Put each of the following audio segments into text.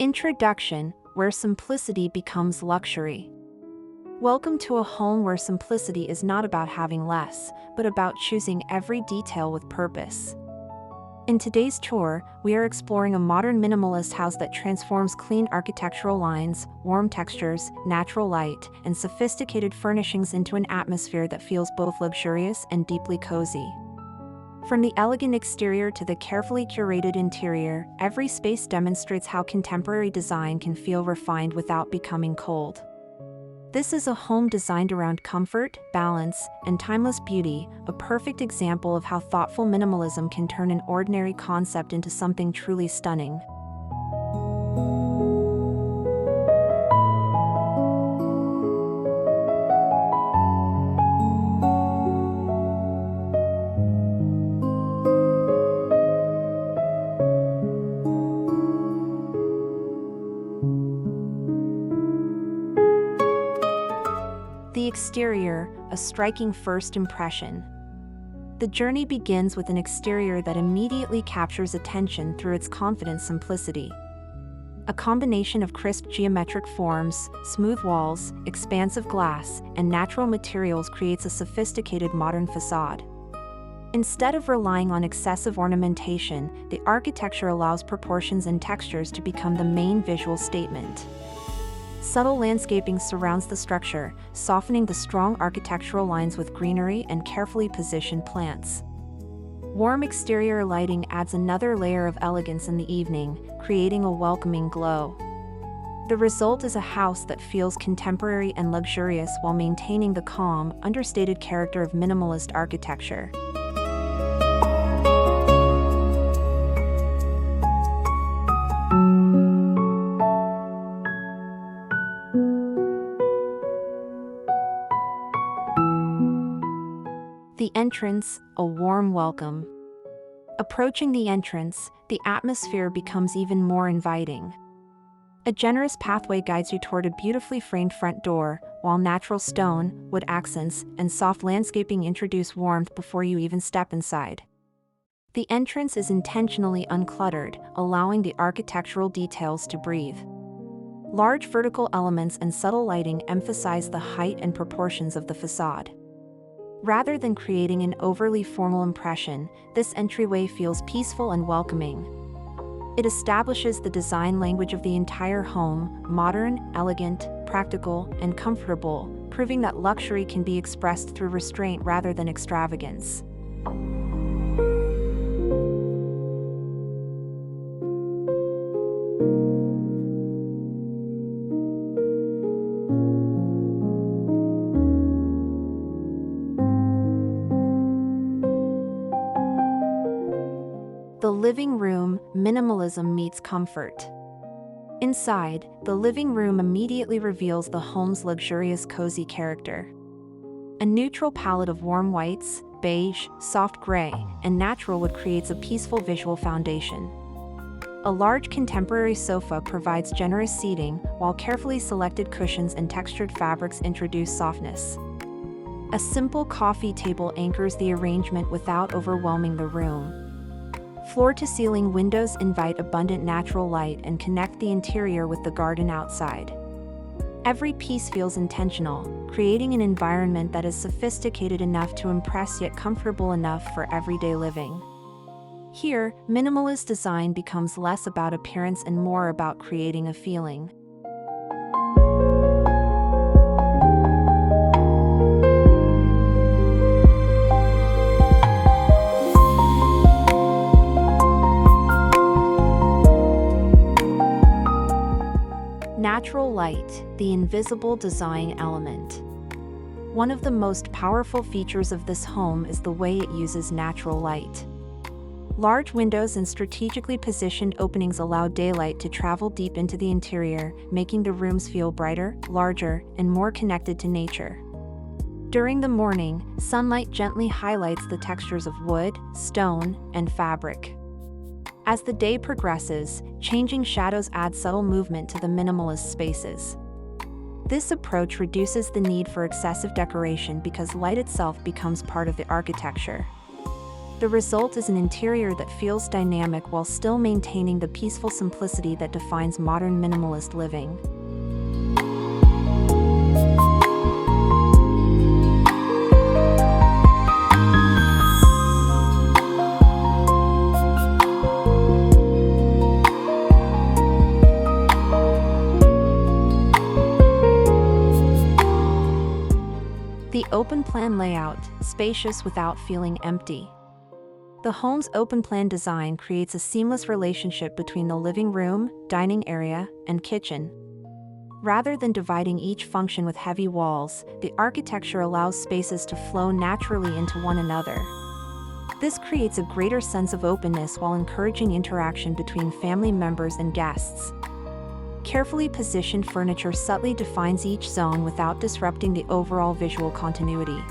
Introduction, where simplicity becomes luxury. Welcome to a home where simplicity is not about having less, but about choosing every detail with purpose. In today's tour, we are exploring a modern minimalist house that transforms clean architectural lines, warm textures, natural light, and sophisticated furnishings into an atmosphere that feels both luxurious and deeply cozy. From the elegant exterior to the carefully curated interior, every space demonstrates how contemporary design can feel refined without becoming cold. This is a home designed around comfort, balance, and timeless beauty, a perfect example of how thoughtful minimalism can turn an ordinary concept into something truly stunning. The exterior, a striking first impression. The journey begins with an exterior that immediately captures attention through its confident simplicity. A combination of crisp geometric forms, smooth walls, expansive glass, and natural materials creates a sophisticated modern facade. Instead of relying on excessive ornamentation, the architecture allows proportions and textures to become the main visual statement. Subtle landscaping surrounds the structure, softening the strong architectural lines with greenery and carefully positioned plants. Warm exterior lighting adds another layer of elegance in the evening, creating a welcoming glow. The result is a house that feels contemporary and luxurious while maintaining the calm, understated character of minimalist architecture. The entrance, a warm welcome. Approaching the entrance, the atmosphere becomes even more inviting. A generous pathway guides you toward a beautifully framed front door, while natural stone, wood accents, and soft landscaping introduce warmth before you even step inside. The entrance is intentionally uncluttered, allowing the architectural details to breathe. Large vertical elements and subtle lighting emphasize the height and proportions of the facade. Rather than creating an overly formal impression, this entryway feels peaceful and welcoming. It establishes the design language of the entire home: modern, elegant, practical, and comfortable, proving that luxury can be expressed through restraint rather than extravagance. The living room, minimalism meets comfort. Inside, the living room immediately reveals the home's luxurious, cozy character. A neutral palette of warm whites, beige, soft gray, and natural wood creates a peaceful visual foundation. A large contemporary sofa provides generous seating, while carefully selected cushions and textured fabrics introduce softness. A simple coffee table anchors the arrangement without overwhelming the room. Floor-to-ceiling windows invite abundant natural light and connect the interior with the garden outside. Every piece feels intentional, creating an environment that is sophisticated enough to impress yet comfortable enough for everyday living. Here, minimalist design becomes less about appearance and more about creating a feeling. Natural light, the invisible design element. One of the most powerful features of this home is the way it uses natural light. Large windows and strategically positioned openings allow daylight to travel deep into the interior, making the rooms feel brighter, larger, and more connected to nature. During the morning, sunlight gently highlights the textures of wood, stone, and fabric. As the day progresses, changing shadows add subtle movement to the minimalist spaces. This approach reduces the need for excessive decoration because light itself becomes part of the architecture. The result is an interior that feels dynamic while still maintaining the peaceful simplicity that defines modern minimalist living. The open-plan layout, spacious without feeling empty. The home's open-plan design creates a seamless relationship between the living room, dining area, and kitchen. Rather than dividing each function with heavy walls, the architecture allows spaces to flow naturally into one another. This creates a greater sense of openness while encouraging interaction between family members and guests. Carefully positioned furniture subtly defines each zone without disrupting the overall visual continuity.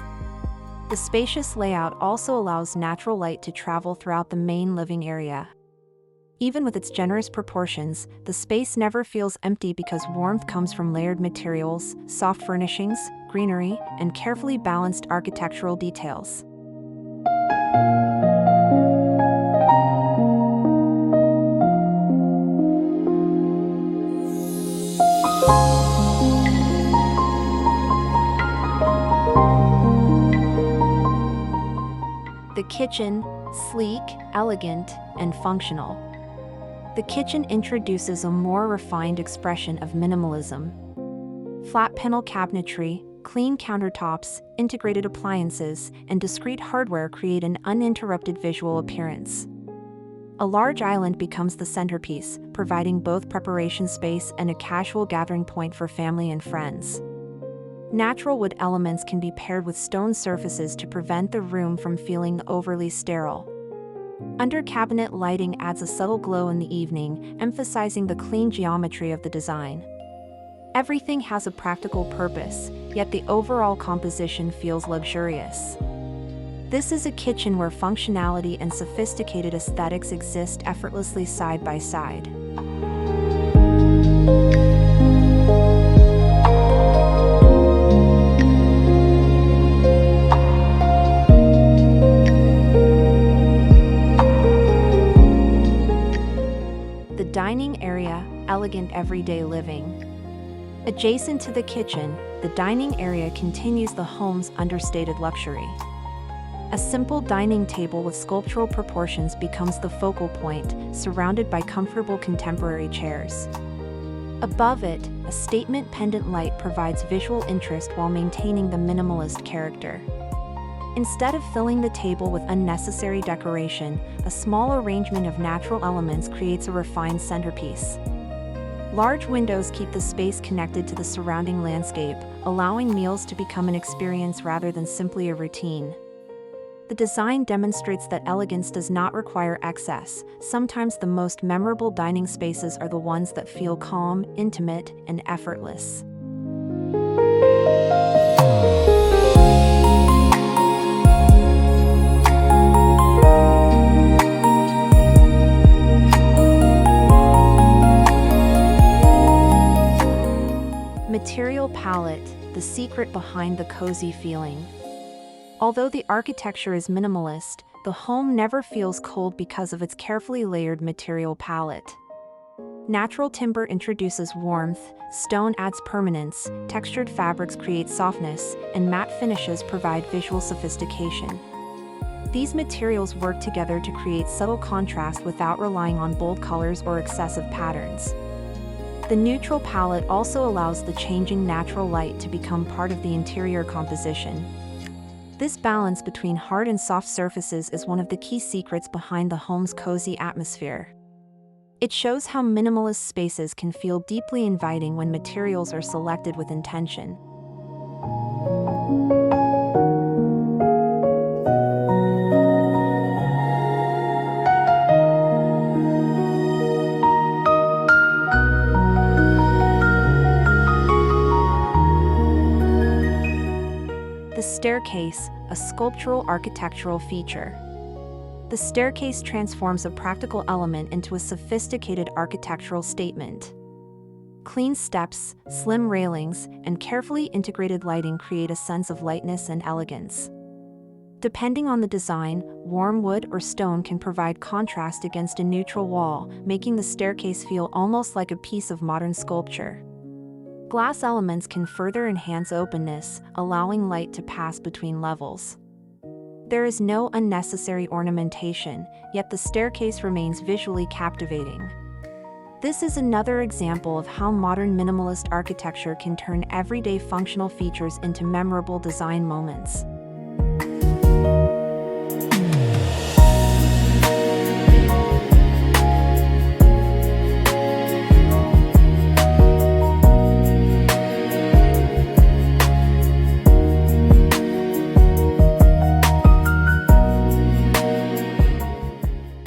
The spacious layout also allows natural light to travel throughout the main living area. Even with its generous proportions, the space never feels empty because warmth comes from layered materials, soft furnishings, greenery, and carefully balanced architectural details. The kitchen, sleek, elegant, and functional. The kitchen introduces a more refined expression of minimalism. Flat panel cabinetry, clean countertops, integrated appliances, and discrete hardware create an uninterrupted visual appearance. A large island becomes the centerpiece, providing both preparation space and a casual gathering point for family and friends. Natural wood elements can be paired with stone surfaces to prevent the room from feeling overly sterile. Under-cabinet lighting adds a subtle glow in the evening, emphasizing the clean geometry of the design. Everything has a practical purpose, yet the overall composition feels luxurious. This is a kitchen where functionality and sophisticated aesthetics exist effortlessly side by side. The dining area, elegant everyday living. Adjacent to the kitchen, the dining area continues the home's understated luxury. A simple dining table with sculptural proportions becomes the focal point, surrounded by comfortable contemporary chairs. Above it, a statement pendant light provides visual interest while maintaining the minimalist character. Instead of filling the table with unnecessary decoration, a small arrangement of natural elements creates a refined centerpiece. Large windows keep the space connected to the surrounding landscape, allowing meals to become an experience rather than simply a routine. The design demonstrates that elegance does not require excess. Sometimes the most memorable dining spaces are the ones that feel calm, intimate, and effortless. Material palette, the secret behind the cozy feeling. Although the architecture is minimalist, the home never feels cold because of its carefully layered material palette. Natural timber introduces warmth, stone adds permanence, textured fabrics create softness, and matte finishes provide visual sophistication. These materials work together to create subtle contrast without relying on bold colors or excessive patterns. The neutral palette also allows the changing natural light to become part of the interior composition. This balance between hard and soft surfaces is one of the key secrets behind the home's cozy atmosphere. It shows how minimalist spaces can feel deeply inviting when materials are selected with intention. The staircase, a sculptural architectural feature. The staircase transforms a practical element into a sophisticated architectural statement. Clean steps, slim railings, and carefully integrated lighting create a sense of lightness and elegance. Depending on the design, warm wood or stone can provide contrast against a neutral wall, making the staircase feel almost like a piece of modern sculpture. Glass elements can further enhance openness, allowing light to pass between levels. There is no unnecessary ornamentation, yet the staircase remains visually captivating. This is another example of how modern minimalist architecture can turn everyday functional features into memorable design moments.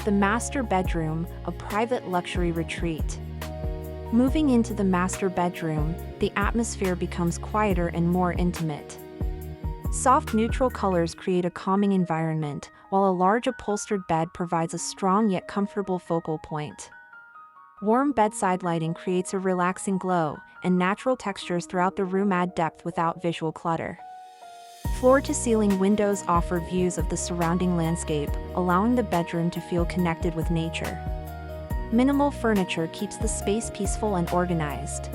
The master bedroom, a private luxury retreat. Moving into the master bedroom, the atmosphere becomes quieter and more intimate. Soft neutral colors create a calming environment, while a large upholstered bed provides a strong yet comfortable focal point. Warm bedside lighting creates a relaxing glow, and natural textures throughout the room add depth without visual clutter. Floor-to-ceiling windows offer views of the surrounding landscape, allowing the bedroom to feel connected with nature. Minimal furniture keeps the space peaceful and organized.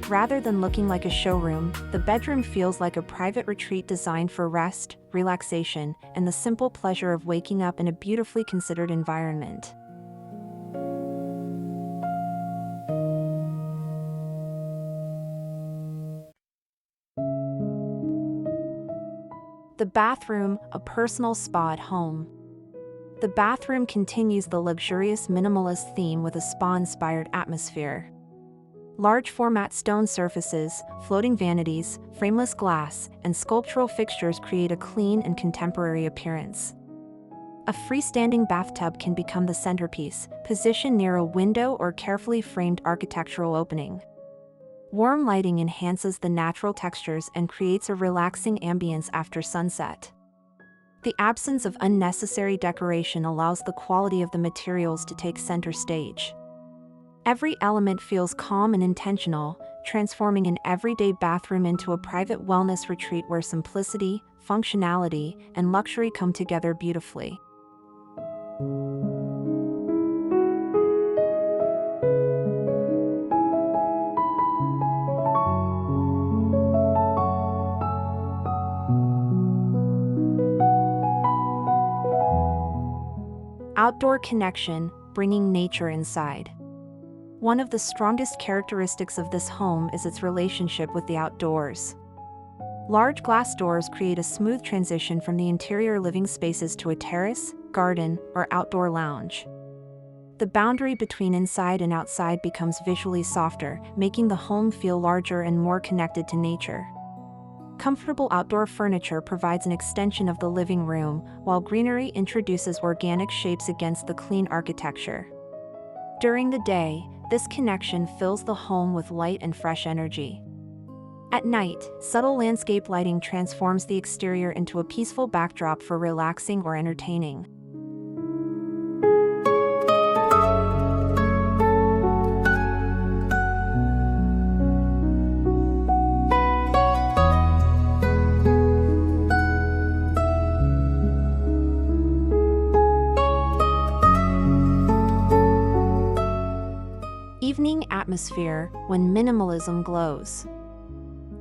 Rather than looking like a showroom, the bedroom feels like a private retreat designed for rest, relaxation, and the simple pleasure of waking up in a beautifully considered environment. The bathroom, a personal spa at home. The bathroom continues the luxurious minimalist theme with a spa-inspired atmosphere. Large format stone surfaces, floating vanities, frameless glass, and sculptural fixtures create a clean and contemporary appearance. A freestanding bathtub can become the centerpiece, positioned near a window or carefully framed architectural opening. Warm lighting enhances the natural textures and creates a relaxing ambience after sunset. The absence of unnecessary decoration allows the quality of the materials to take center stage. Every element feels calm and intentional, transforming an everyday bathroom into a private wellness retreat where simplicity, functionality, and luxury come together beautifully. Outdoor connection, bringing nature inside. One of the strongest characteristics of this home is its relationship with the outdoors. Large glass doors create a smooth transition from the interior living spaces to a terrace, garden, or outdoor lounge. The boundary between inside and outside becomes visually softer, making the home feel larger and more connected to nature. Comfortable outdoor furniture provides an extension of the living room, while greenery introduces organic shapes against the clean architecture. During the day, this connection fills the home with light and fresh energy. At night, subtle landscape lighting transforms the exterior into a peaceful backdrop for relaxing or entertaining. Evening atmosphere, when minimalism glows.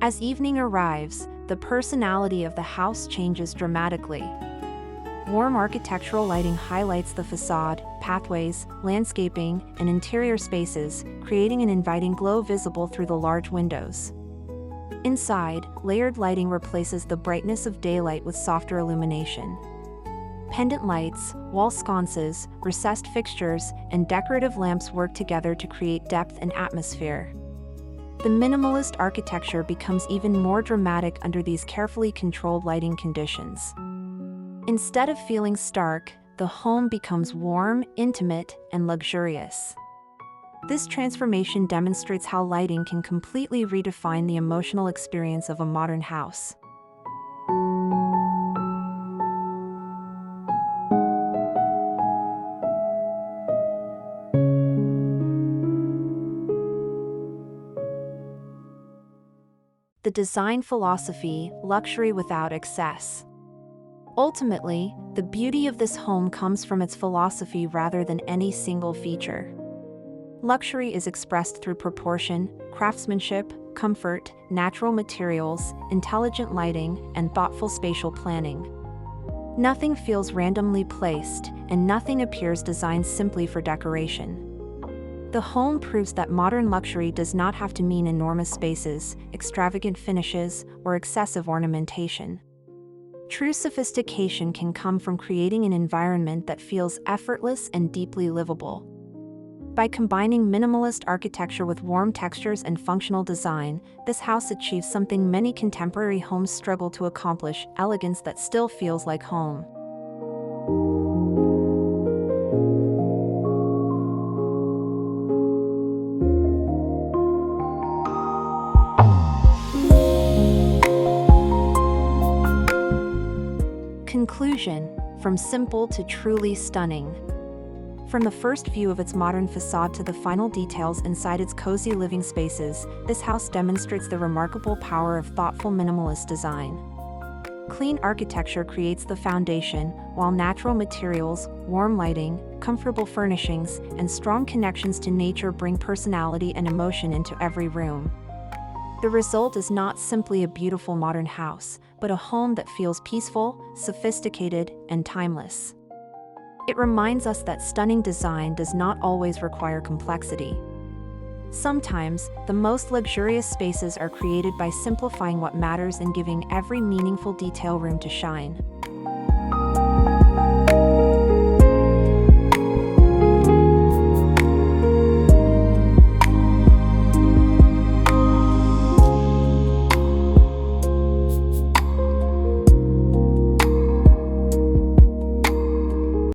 As evening arrives, the personality of the house changes dramatically. Warm architectural lighting highlights the facade, pathways, landscaping, and interior spaces, creating an inviting glow visible through the large windows. Inside, layered lighting replaces the brightness of daylight with softer illumination. Pendant lights, wall sconces, recessed fixtures, and decorative lamps work together to create depth and atmosphere. The minimalist architecture becomes even more dramatic under these carefully controlled lighting conditions. Instead of feeling stark, the home becomes warm, intimate, and luxurious. This transformation demonstrates how lighting can completely redefine the emotional experience of a modern house. The design philosophy, luxury without excess. Ultimately, the beauty of this home comes from its philosophy rather than any single feature. Luxury is expressed through proportion, craftsmanship, comfort, natural materials, intelligent lighting, and thoughtful spatial planning. Nothing feels randomly placed, and nothing appears designed simply for decoration. The home proves that modern luxury does not have to mean enormous spaces, extravagant finishes, or excessive ornamentation. True sophistication can come from creating an environment that feels effortless and deeply livable. By combining minimalist architecture with warm textures and functional design, this house achieves something many contemporary homes struggle to accomplish: elegance that still feels like home. Conclusion: from simple to truly stunning. From the first view of its modern facade to the final details inside its cozy living spaces, this house demonstrates the remarkable power of thoughtful minimalist design. Clean architecture creates the foundation, while natural materials, warm lighting, comfortable furnishings, and strong connections to nature bring personality and emotion into every room. The result is not simply a beautiful modern house, but a home that feels peaceful, sophisticated, and timeless. It reminds us that stunning design does not always require complexity. Sometimes, the most luxurious spaces are created by simplifying what matters and giving every meaningful detail room to shine.